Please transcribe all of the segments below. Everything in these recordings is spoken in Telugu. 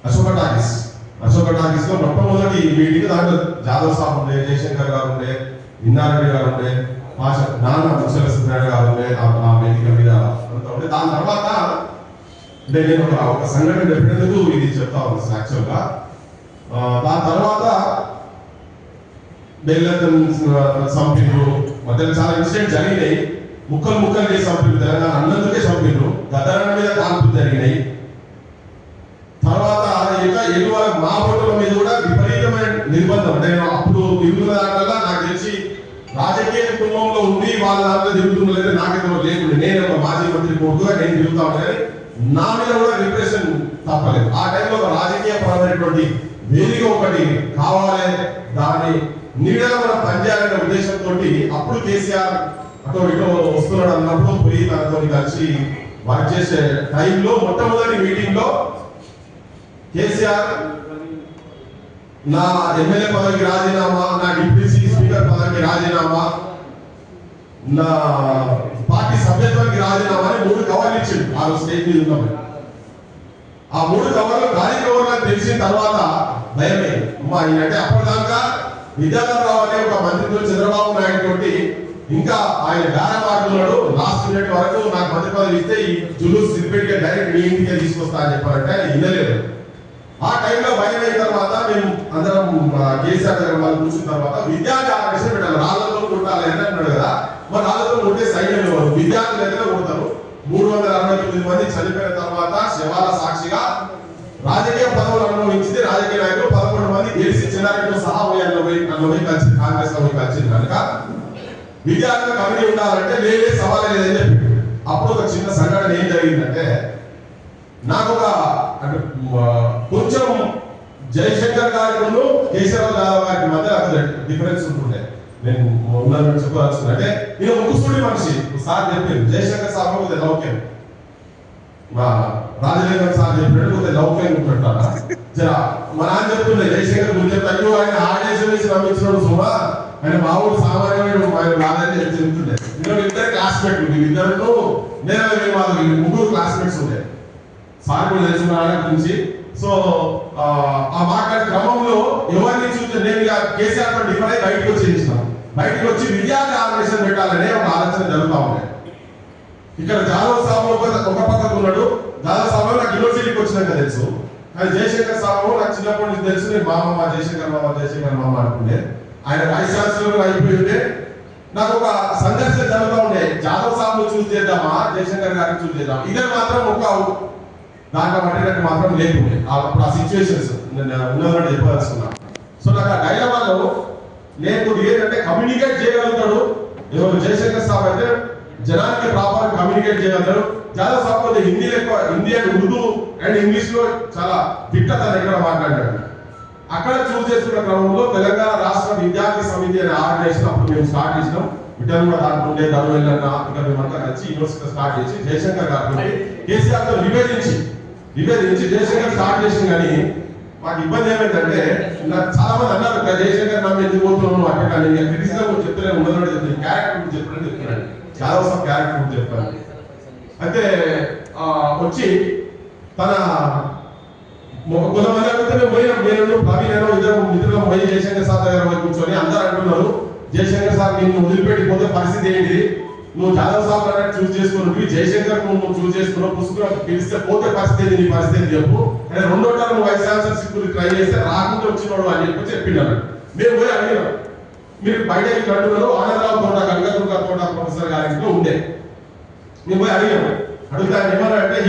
అశోక టాకీస్ లో మొట్టమొదటి మీటింగ్ దాంట్లో జాదవ్ సాబ్ ఉండే, జయశంకర్ గారు ఉండే, ఇన్నారెడ్డి గారు ఉండే, నాన్న ముసల సత్యనారాయణ గారు ఉండే ఆ వేదిక మీద అంతా ఉండే. దాని తర్వాత అంటే నేను ఒక సంఘటన చెప్పినందుకు ఇది చెప్తా ఉన్నాను యాక్చువల్గా. దాని తర్వాత బెల్లతం సంపిండ్రు, మధ్యలో చాలా ఇన్సిడెంట్ జరిగినాయి. ముక్కలు చేసి సంపిండ్రు, తెలంగాణ అన్నందుకే సంపిండ్రు, గద్దరన్న మీద కాల్పులు జరిగినాయి. తర్వాత ఇంకా ఎగువ మా ఫోటోల మీద కూడా విపరీతమైన నిర్బంధం. అంటే అప్పుడు తిరుగుతున్న దాంట్లో నాకు తెలిసి రాజకీయ కుటుంబంలో ఉండి వాళ్ళ దాంట్లో తిరుగుతున్నది నాకైతే లేకుండా, నేను ఒక మాజీ మంత్రి కొడుకుగా నేను తిరుగుతా ఉన్నాను. నా మీద కూడా రిప్రెషన్ తప్పలేదు. ఆ టైంలో ఒక రాజకీయ పరమైనటువంటి వేదిక ఒకటి కావాలి, దాన్ని నీడలో మనం పనిచేయాలనే ఉద్దేశంతో అప్పుడు కేసీఆర్ అటో ఇటో వస్తున్నాడు అన్నప్పుడు పోయి తనతో కలిసి వర్క్ చేసే టైంలో మొట్టమొదటి మీటింగ్ లో కేసీఆర్ నా ఎమ్మెల్యే పదవికి రాజీనామా, నా డిప్యూటీ స్పీకర్ పదవికి రాజీనామా, నా పార్టీ సభ్యత్వానికి రాజీనామా అని 3 కవర్లు ఇచ్చిండు. ఆ స్టేజ్ మీద ఉన్నప్పుడు ఆ 3 కవర్లు గాలి కవర్లు తెలిసిన తర్వాత భయమైంది. అమ్మా ఈయనంటే అప్పటిదాకా విద్యాధర్ రావు అనే ఒక మంత్రితో చంద్రబాబు నాయుడు తోటి ఇంకా ఆయన బేరం ఆడుతున్నాడు, లాస్ట్ మినిట్ వరకు నాకు మంత్రి పదవి ఇస్తే ఈ జులూస్ సిద్దిపేటగా డైరెక్ట్ మీ ఇంటికే తీసుకొస్తా అని చెప్పారంటే వినలేదు. ఆ టైంలో భయం అయిన తర్వాత మేము అందరం కేసీఆర్ దగ్గర వాళ్ళు కూర్చున్న తర్వాత విద్యార్థి ఆకర్షణ పెట్టాలి, రాళ్లతో కొట్టాలి అని అన్నాడు కదా. మరి రాళ్లతో కొట్టే సైన్యం ఇవ్వరు, విద్యార్థుల దగ్గర కొడతారు. 369 మంది చనిపోయిన తర్వాత శవాల సాక్షిగా రాజకీయ పదవులు అనుభవించింది రాజకీయ నాయకులు 11 మంది గెలిచి చిన్నారెడ్డితో సహా పోయి కలిసి కాంగ్రెస్ లో పోయి కలిసింది కనుక విద్యార్థులకు కమిటీ ఉండాలంటే లేదే సవాల్ లేదని చెప్పి. అప్పుడు ఒక చిన్న సంఘటన ఏం జరిగిందంటే, నాకు ఒక అంటే కొంచెం జయశంకర్ గారికి కేశవరావు యాదవ్ గారికి మధ్య డిఫరెన్స్ ఉంటుండే. నేను ఉన్నదని చెప్పాల్సింది అంటే నేను ముక్కుసూడి మనిషి. సార్ చెప్పింది జయశంకర్ సార్ కొద్దిగా లౌక్యం, మా రాజలింగం సార్ చెప్పినట్టు కొద్దిగా లౌక్యం ఉంటారా జరా. మా నాన్న చెప్తుండే జయశంకర్ గురించి చెప్తాను, ఆయన ఆదేశం వేసి నమ్మించినాడు సుమా, ఆయన మా ఊరు సామాన్యమైన రాదని చెప్తుండే. ఇద్దరు క్లాస్మేట్ ఇద్దరు నేను 3 క్లాస్మేట్స్ ఉండే. సార్ కూడా తెలిసిన వాళ్ళ గురించి. సో ఆ మాట్లాడే క్రమంలో ఎవరిని చూస్తే నేను కేసీఆర్ తో డిఫరెంట్ అయి బయటకు వచ్చి విద్యార్థి ఆర్గనైజేషన్ పెట్టాలనే ఒక ఆలోచన జరుగుతూ ఉన్నాయి. ఇక్కడ జాదవ్ సాబు ఒక పక్కకు ఉన్నాడు. జాదవ్ సాబు నాకు యూనివర్సిటీకి వచ్చినాక తెలుసు, కానీ జయశంకర్ సాబు నాకు చిన్నప్పటి నుంచి తెలుసు. నేను మామ జయశంకర్ మామ అనుకుంటే ఆయన వైస్ ఛాన్సలర్ అయిపోయి ఉంటే నాకు ఒక సంఘర్షణ జరుగుతూ ఉండే. జాదవ్ సాబు చూస్ చేద్దామా, జయశంకర్ గారిని చూస్ చేద్దాం, ఇదే మాత్రం ఒక దాంట్లో పట్టేటట్టు మాత్రం లేకుండే. అప్పుడు ఆ సిచ్యువేషన్స్ ఉన్నదని చెప్పదలుచుకున్నా. సో నాకు ఆ డైలమాలో నేను ఏంటంటే కమ్యూనికేట్ చేయగలుగుతాడు ఎవరు, జయశంకర్ సాబ్ అయితే జనానికి ప్రాపర్ కమ్యూనికేట్ చేయగలుగుతాడు. జాదవ్ సాబ్ కొద్దిగా Hindi and Urdu and English లో చాలా దిట్టత దగ్గర మాట్లాడాడు. అక్కడ చూస్ చేసుకున్న క్రమంలో తెలంగాణ రాష్ట్ర విద్యార్థి సమితి అనే ఆర్గనైజేషన్ అప్పుడు మేము స్టార్ట్ చేసినాం. విటల్ కూడా దాంట్లో ఉండే దరువెల్లన్న ఇక మేమంతా కలిసి యూనివర్సిటీ స్టార్ట్ చేసి జయశంకర్ గారితో కేసీఆర్ తో విభేదించి జయశంకర్ స్టార్ట్ చేసింది. కానీ మాకు ఇబ్బంది ఏమైందంటే నాకు చాలా మంది అన్నారు జయశంకర్ నమ్మి ఎందుకు పోతున్నాను అంటే, కానీ క్రిటిసిజం చెప్తూనే ఉన్నదో చెప్తాను, క్యారెక్టర్ గురించి చెప్తున్నాను చాలా వస్తాం క్యారెక్టర్ గురించి చెప్తాను. అయితే వచ్చి తన కొంతమంది అడిగితే మేము పోయినాం, నేను ప్రవీణ్ ఇద్దరు మిత్రులు పోయి జయశంకర్ సార్ దగ్గర పోయి కూర్చొని అందరూ అంటున్నారు జయశంకర్ సార్ నిన్ను వదిలిపెట్టిపోతే పరిస్థితి ఏంటి, నువ్వు జాదవ్ సాబ్ అన్నట్టు చూస్ చేసుకున్నావు, జయశంకర్ నువ్వు చూస్ చేసుకున్నావు, పుస్తకం పిలిస్తే పోతే పరిస్థితి నీ పరిస్థితి చెప్పు, అంటే 2వ టర్మ్ వైస్ ఛాన్సలర్షిప్ ట్రై చేస్తే రాకుండా వచ్చినాడు అని చెప్పినాడు. మేము పోయి అడిగినాం, మీరు బయట అంటున్నారు ఆనందరావు తోట కనకదుర్గ తోట ప్రొఫెసర్ గారి ఇంట్లో ఉండే. మేము పోయి అడిగాము, అడుగుతా ఏమన్నారంటే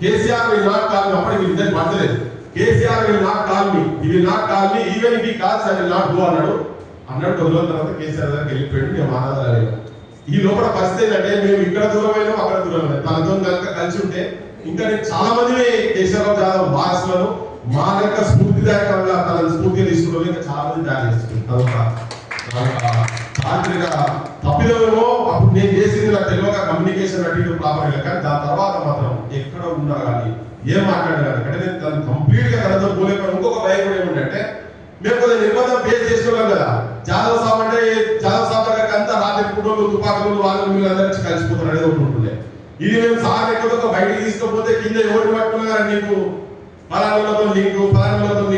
KCR will not call me, అప్పటికి ఇద్దరు పడతలేదు, KCR will not call me, he will not call me, even if he calls I will not go అన్నాడు. కొద్ది రోజుల తర్వాత కేసీఆర్ దగ్గరికి వెళ్ళిపోయాడు. మేము ఆనందాలు ఈ లోపల పరిస్థితి ఏంటంటే మేము ఇక్కడ దూరమైనా అక్కడ దూరమైన తనతో కనుక కలిసి ఉంటే ఇంకా నేను చాలా మంది కేశవరావు జాదవ్ వారసులను మా యొక్క స్ఫూర్తిదాయకంగా తన స్ఫూర్తిగా తీసుకుని ఇంకా చాలా మంది తయారు చేస్తున్నాం. చారిత్రక తప్పిదమేమో అప్పుడు నేను చేసింది నాకు తెలియక కమ్యూనికేషన్ అటు ప్రాపర్గా, కానీ దాని తర్వాత మాత్రం ఎక్కడ ఉన్నా కానీ ఏం మాట్లాడినా కానీ నేను తను కంప్లీట్ గా తనతో పోలేకపోయినా. ఇంకొక భయం కూడా ఏమిటంటే మేము కొంచెం నిర్బంధం ఫేస్ చేసుకున్నాం కదా. జాదవ్ సాబ్ అంటే జాదవ్ సాబ్ దగ్గరికి అంతా రాత్రి కుటుంబం తుపాకులు వాళ్ళు వీళ్ళు అందరికీ కలిసిపోతారు అనేది ఒకటి ఉంటుండే. ఇది మేము సార్ ఎక్కడో బయటికి తీసుకపోతే కింద ఎవరు పట్టుకున్నా నీకు పలానాలతో లింకు, పలానాలతో